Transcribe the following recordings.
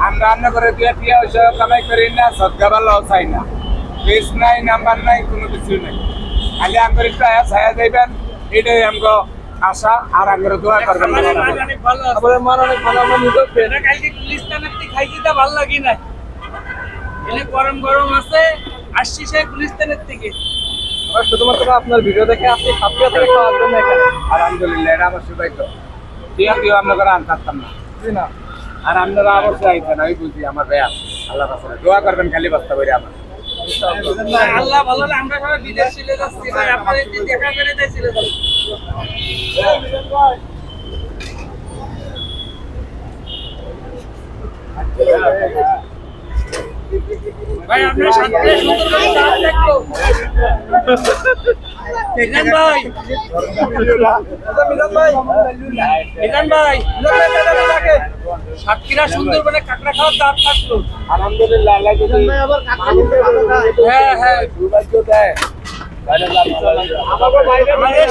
আমরা রান্না করে দিয়ে পয়সা কামাই করি না, সদকা ভালো চাই না, বেশ নাই, নাম্বার নাই, কোনো কিছু নাই। খালি আমার একটু আয়া ছায়া যাইবেন, এটাই আমাকে আশা। আর আমার দোয়া করবেন। মান অনেক ভালো, আমরা নিজেও কালকে গুলিস্তানের থেকে খাইছি, তা ভালো লাগি না। এনে গরম গরম আছে, আসছি সেই গুলিস্তানের থেকে। শুধুমাত্র আপনার ভিডিও দেখে আপনি সাতক্ষীরা থেকে খাওয়ার জন্য এখানে। আলহামদুলিল্লাহ, এটা আমার সৌভাগ্য। কেউ আপনাকে আনতাম না, না আর আপনারা অবশ্যই আইতেন, আমি বুঝি আমার ভাইয়া। আল্লাহ রাসূল দোয়া করবেন খালি বাস্তা করে আমার। আল্লাহ ভালো হলে আমরা সবাই বিদেশ চলে যাচ্ছি ভাই, আপনাদের দেখা করে তাই চলে যাবো। ভাই আপনার সাথে সুন্দর করে দাঁড় দেখবো। মিজান ভাই, সাতক্ষীরা সুন্দরবনে কাঁকড়া খাওয়ার দাঁত থাকলো। আলহামদুলিল্লাহ, আল্লাহ যদি হ্যাঁ হ্যাঁ সৌভাগ্য দেয়। আমাকে বাইরে ভাইয়ের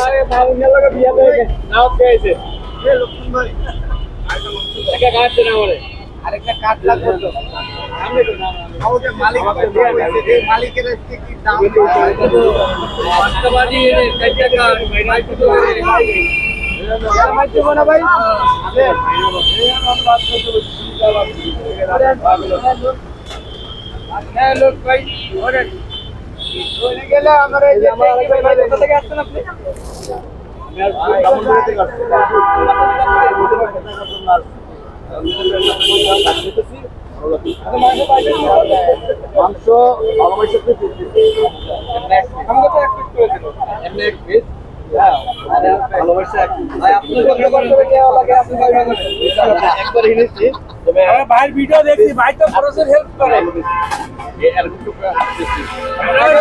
লগে বিয়া হয়ে নাও পেয়েছে। একটা কাট দেন আমারে, আরেকটা কাট লাগবে তো। আমি তো না আমাদের মালিক এই মালিকের কি দাম বাস্তবাদী এটা কাট ভাই তো আমার জীবনে ভাই লোক ভাই ওরে গেলে আমার এই যে কোথা থেকে আসছেন আপনি? মাংস ভাইয়ের ভিডিও দেখছি, ভাই তো খরচের হেল্প করে।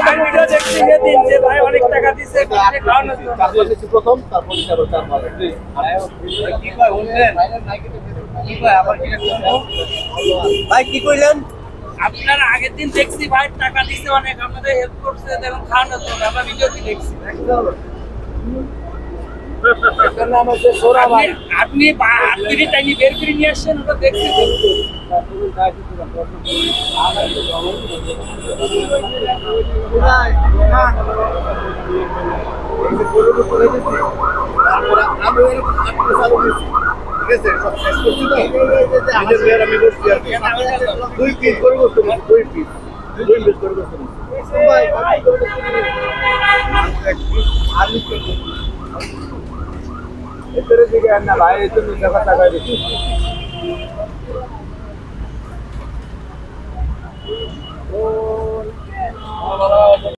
ভাইয়ের ভিডিও দেখছি সেদিন যে ভাই অনেক টাকা দিচ্ছে খাওয়ানোর জন্য। প্রথম তারপর ভাই কি কইলেন? আপনারা আগের দিন দেখছি ভাই টাকা দিচ্ছে অনেক, আমাদের হেল্প করছে এবং খাওয়ানোর জন্য আমরা ভিডিওতে দেখছি। আপনি হাত ধরে টাইনি বের করে নিয়ে আসছেন, ওটা দেখছি। দুই পিস করে বসতে দুই পিস এর দিকে না ভাই, তুমি টাকা টাকা দিচ্ছি।